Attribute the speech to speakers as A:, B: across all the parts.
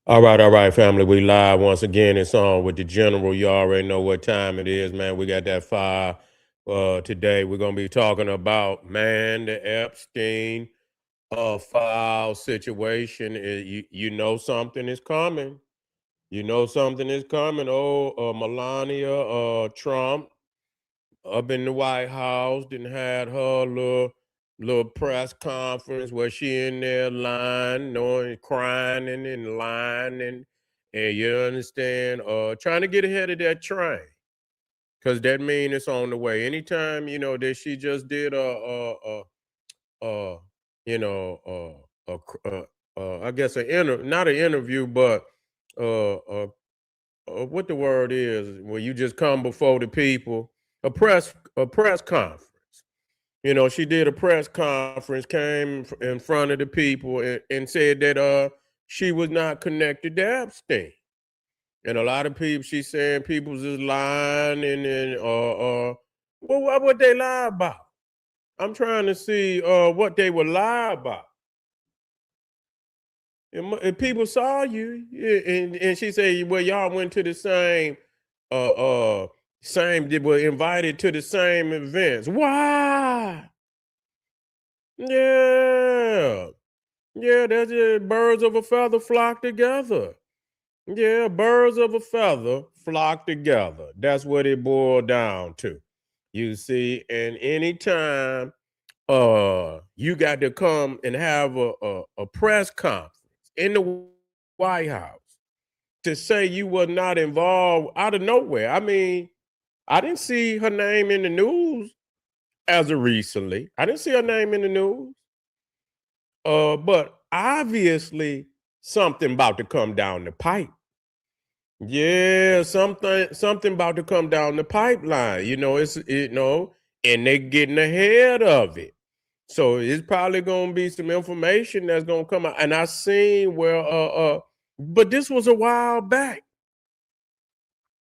A: All right, family. We live once again. It's on with the general. You already know what time it is, man. We got that fire. Today we're gonna be talking about the Epstein file situation. You know something is coming. You know something is coming. Oh, Melania, Trump up in the White House, didn't had her little press conference where she in there lying, knowing, crying and lying and you understand, trying to get ahead of that train. Cause that mean it's on the way. Anytime, that she just did a you know, I guess not an interview, but what the word is where you just come before the people, a press conference. She did a press conference, came in front of the people and said that she was not connected to Epstein. And a lot of people, she's saying people's is lying well, what would they lie about? I'm trying to see what they would lie about. If people saw you, yeah, and she said, well, y'all went to the same, uh, they were invited to the same events. Why? Yeah, yeah, that's it. Birds of a feather flock together. Yeah, birds of a feather flock together. That's what it boiled down to. You see, and anytime you got to come and have a press conference in the White House to say you were not involved out of nowhere. I mean, I didn't see her name in the news as of recently. I didn't see her name in the news. But obviously something about to come down the pipe. Yeah, something about to come down the pipeline. And they getting ahead of it. So it's probably gonna be some information that's gonna come out. And I seen where but this was a while back.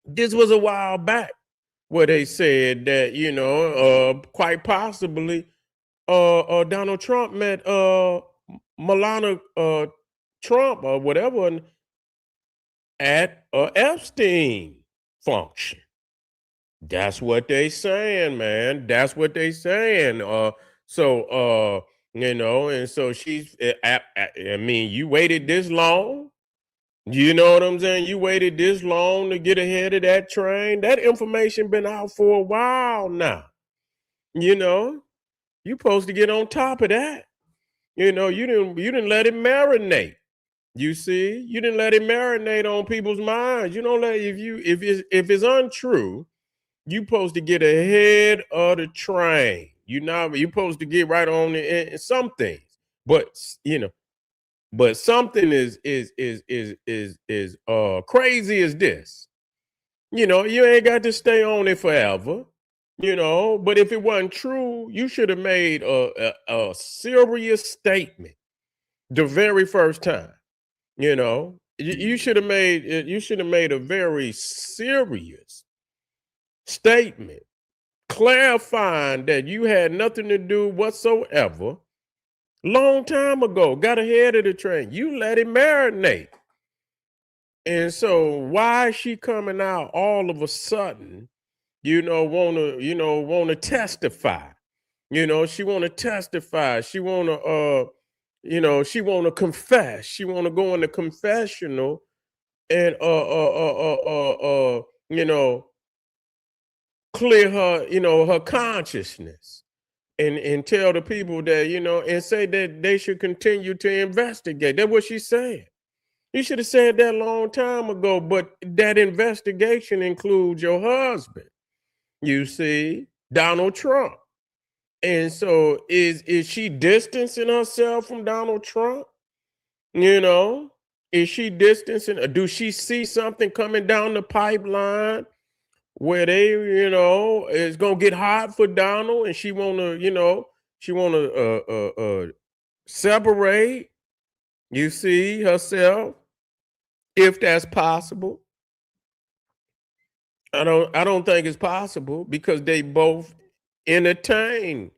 A: This was a while back where they said that, quite possibly Donald Trump met Melania Trump or whatever at a Epstein function. That's what they saying, man. That's what they saying. And so she's. I mean, you waited this long. You know what I'm saying? You waited this long to get ahead of that train. That information been out for a while now. You know, you supposed to get on top of that. You didn't let it marinate. You see, you didn't let it marinate on people's minds. You don't let if it's untrue, you supposed to get ahead of the train. You supposed to get right on it in some things. But but something is crazy as this. You ain't got to stay on it forever. But if it wasn't true, you should have made a serious statement the very first time. You should have made a very serious statement clarifying that you had nothing to do whatsoever long time ago. Got ahead of the train. You let it marinate. And so why is she coming out all of a sudden, wanna testify. She wanna testify. She wanna confess. She wanna go in the confessional and you know, clear her consciousness and tell the people that, and say that they should continue to investigate. That's what she said. You should have said that a long time ago, but that investigation includes your husband, you see, Donald Trump. And so is she distancing herself from Donald Trump? You know, is she distancing? Or do she see something coming down the pipeline where it's gonna get hot for Donald, and she wanna separate? You see herself, if that's possible. I don't think it's possible because they both entertain.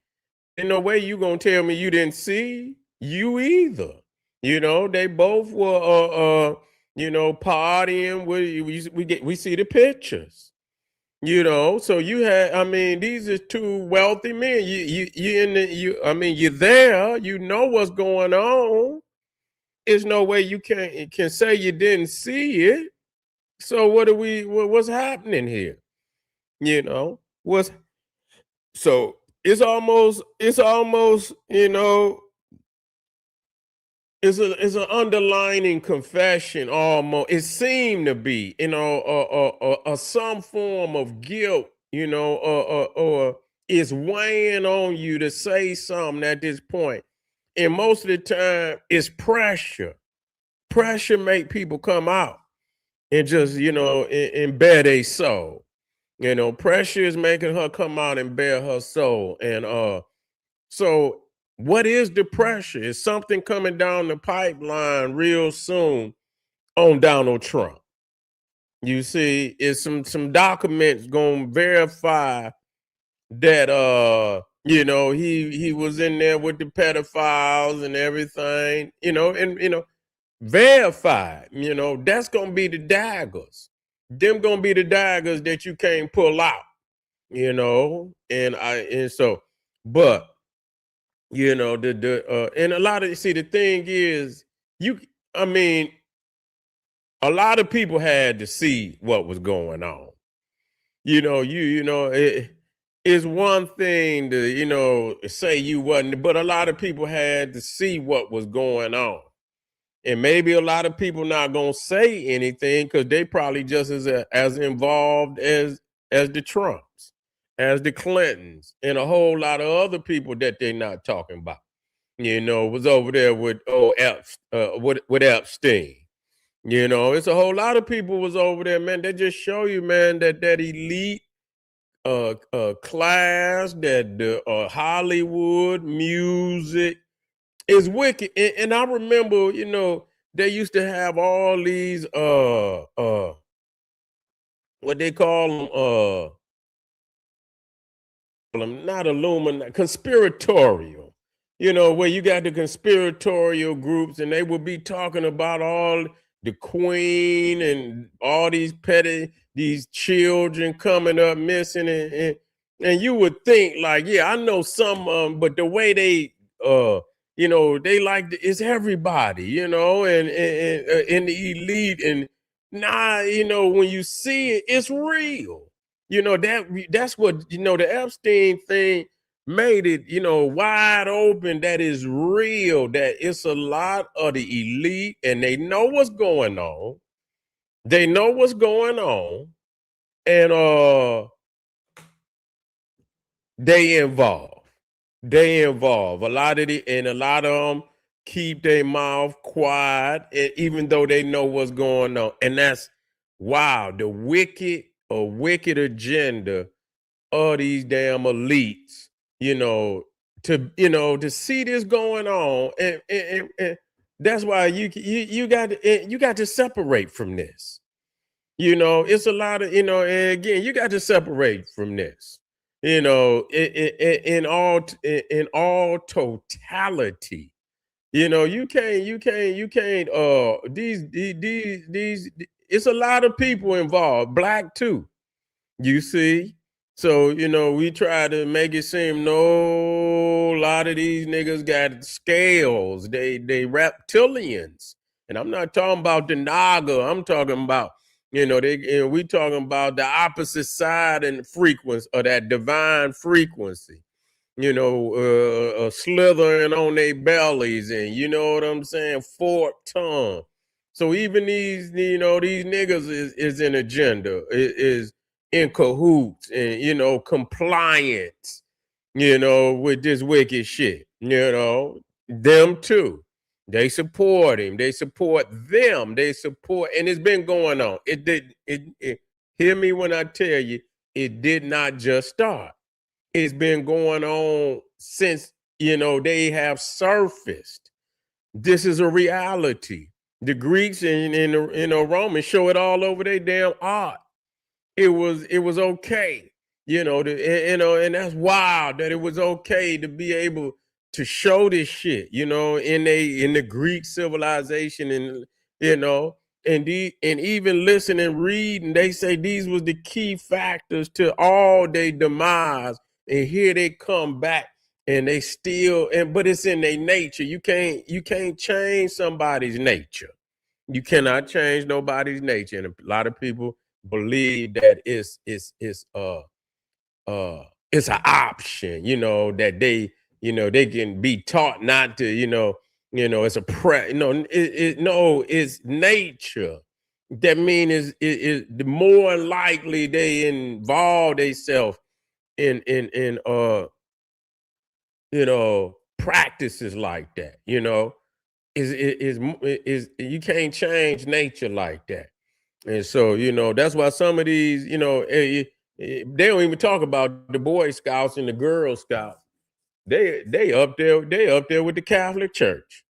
A: In no way you gonna tell me you didn't see you either. They both were partying. We see the pictures. So you had, I mean, these are two wealthy men. You in the, I mean, you're there. You know what's going on. There's no way you can say you didn't see it. So what's happening here? What's so it's almost it's an underlining confession almost. It seemed to be some form of guilt, or is weighing on you to say something at this point. And most of the time it's pressure. Pressure make people come out and just and bare their soul. Pressure is making her come out and bare her soul. And so what is the pressure? Is something coming down the pipeline real soon on Donald Trump? You see, is some documents gonna verify that he was in there with the pedophiles and everything, and verified, that's gonna be the daggers. Them gonna be the daggers that you can't pull out, and so, but and a lot of, see, the thing is, you I mean, a lot of people had to see what was going on. It's one thing to say you wasn't, but a lot of people had to see what was going on. And maybe a lot of people not gonna say anything because they probably just as involved as the Trumps, as the Clintons, and a whole lot of other people that they're not talking about. Was over there with with Epstein. It's a whole lot of people was over there, man. They just show you, man, that elite class, that the Hollywood music is wicked. And I remember, they used to have all these what they call them, not illuminati, conspiratorial. Where you got the conspiratorial groups, and they would be talking about all the queen and all these children coming up missing, and you would think like, yeah, I know some of them, but the way they they like it's everybody, and in the elite, and nah, when you see it, it's real. That's what the Epstein thing made it, wide open, that is real, that it's a lot of the elite, and they know what's going on. They know what's going on, and they involve. They involve a lot of and a lot of them keep their mouth quiet, even though they know what's going on. And that's, wow, the wicked agenda of these damn elites, to see this going on, and that's why you got to separate from this. It's a lot of, and again, you got to separate from this. In all totality. You can't. These. It's a lot of people involved, black too. You see? So, we try to make it seem no, a lot of these niggas got scales. They reptilians. And I'm not talking about the Naga. I'm talking about, we talking about the opposite side and frequency of that divine frequency. Slithering on their bellies, and you know what I'm saying, forked tongue. So even these niggas is an agenda, is in cahoots, and compliance, with this wicked shit. Them too. They support him. They support them. They support, and it's been going on. It did. It hear me when I tell you, it did not just start. It's been going on since they have surfaced. This is a reality. The Greeks and the Romans show it all over their damn art. It was okay, and that's wild that it was okay to be able to show this shit, in the Greek civilization, and and even listen and read, and they say these was the key factors to all their demise. And here they come back, and they still, but it's in their nature. You can't change somebody's nature. You cannot change nobody's nature. And a lot of people believe that it's an option, that they can be taught not to, it's a no, it's nature. That means the more likely they involve themselves in practices like that, is you can't change nature like that. And so, that's why some of these, they don't even talk about the Boy Scouts and the Girl Scouts. They up there with the Catholic Church.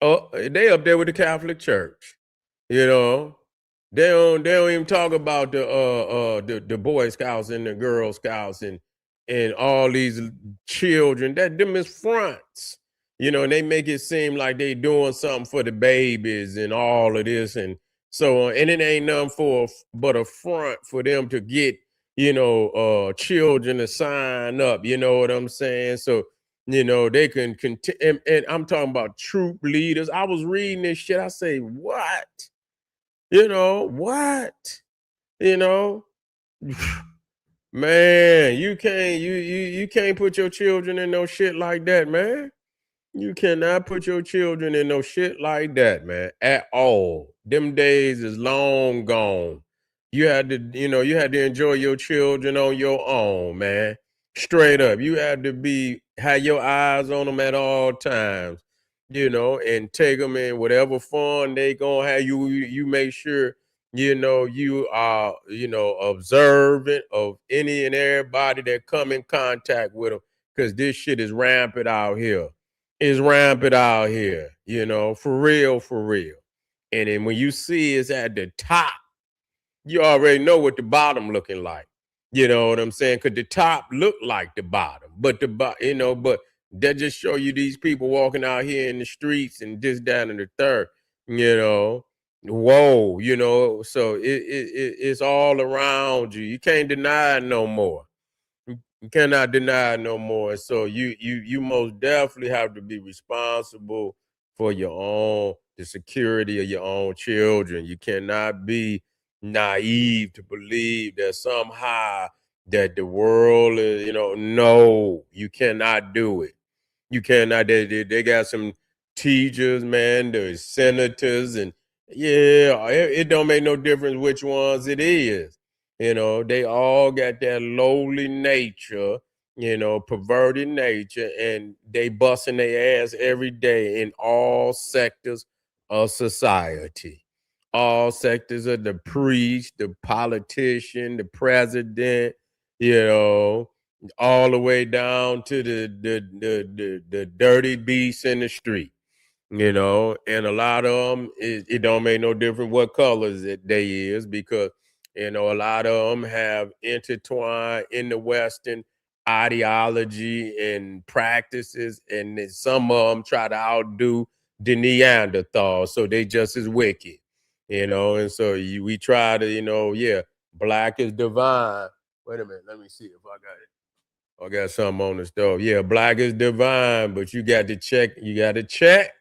A: Oh, they up there with the Catholic Church. You know, they don't even talk about the Boy Scouts and the Girl Scouts and all these children. That them is fronts. And they make it seem like they doing something for the babies and all of this and so on. And it ain't nothing but a front for them to get, children to sign up. You know what I'm saying? So they can continue. And I'm talking about troop leaders. I was reading this shit. I say, what? What? You know, man, you can't put your children in no shit like that, man. You cannot put your children in no shit like that, man, at all. Them days is long gone. You had to enjoy your children on your own, man. Straight up. You had to have your eyes on them at all times, and take them in whatever fun they gonna have. You make sure, you are, observant of any and everybody that come in contact with them, because this shit is rampant out here. Is rampant out here, for real, for real. And then when you see it's at the top, you already know what the bottom looking like. You know what I'm saying? Because the top look like the bottom, but but that just show you these people walking out here in the streets and just down in the third, you know. Whoa, so it's all around you. You can't deny it no more. You cannot deny it no more. So you most definitely have to be responsible for the security of your own children. You cannot be naive to believe that somehow that the world is, no, you cannot do it. You cannot. They got some teachers, man. There's senators, and yeah, it don't make no difference which ones it is. They all got that lowly nature, perverted nature, and they busting their ass every day in all sectors of society. All sectors of the priest, the politician, the president, you know, all the way down to the dirty beasts in the street, and a lot of them, it don't make no difference what colors they is, because a lot of them have intertwined in the Western ideology and practices, and then some of them try to outdo the Neanderthals, so they just as wicked, and so we try to, yeah, black is divine. Wait a minute, let me see if I got it. I got something on the stove. Yeah, black is divine, but you got to check. You got to check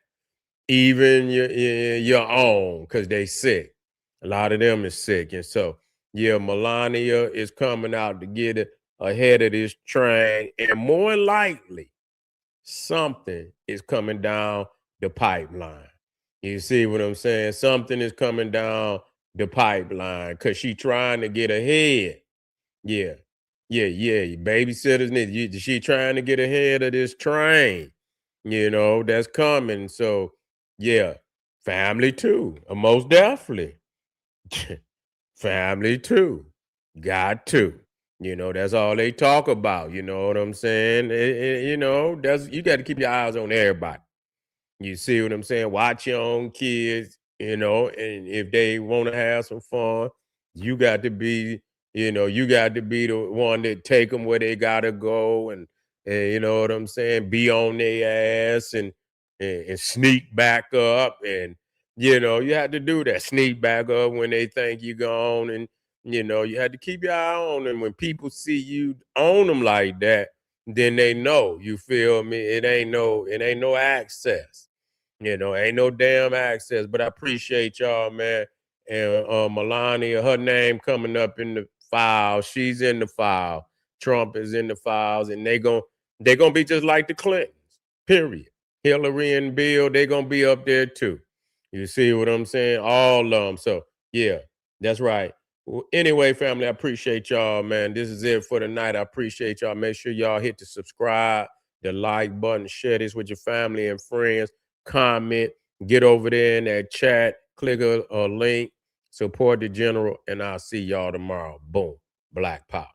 A: even your own, because they sick. A lot of them is sick, and so yeah, Melania is coming out to get it ahead of this train, and more likely something is coming down the pipeline. You see what I'm saying? Something is coming down the pipeline because she trying to get ahead. Yeah. Yeah, yeah. Babysitters need she trying to get ahead of this train, that's coming. So yeah, family too. Most definitely. Family too. Got to. That's all they talk about. You know what I'm saying? That's you got to keep your eyes on everybody. You see what I'm saying? Watch your own kids, and if they want to have some fun, you got to be, you got to be the one that take them where they gotta go, and you know what I'm saying? Be on their ass and sneak back up, and You had to do that. Sneak back up when they think you're gone, and you had to keep your eye on them. When people see you on them like that, then they know. You feel me? It ain't no access. Ain't no damn access. But I appreciate y'all, man. And Melania, her name coming up in the file. She's in the file. Trump is in the files, and they gonna be just like the Clintons. Period. Hillary and Bill, they gonna be up there too. You see what I'm saying? All of them. So yeah, that's right. Well, anyway, family, I appreciate y'all, man. This is it for tonight. I appreciate y'all. Make sure y'all hit the subscribe, the like button, share this with your family and friends, comment, get over there in that chat, click a link, support the general, and I'll see y'all tomorrow. Boom. Black Power.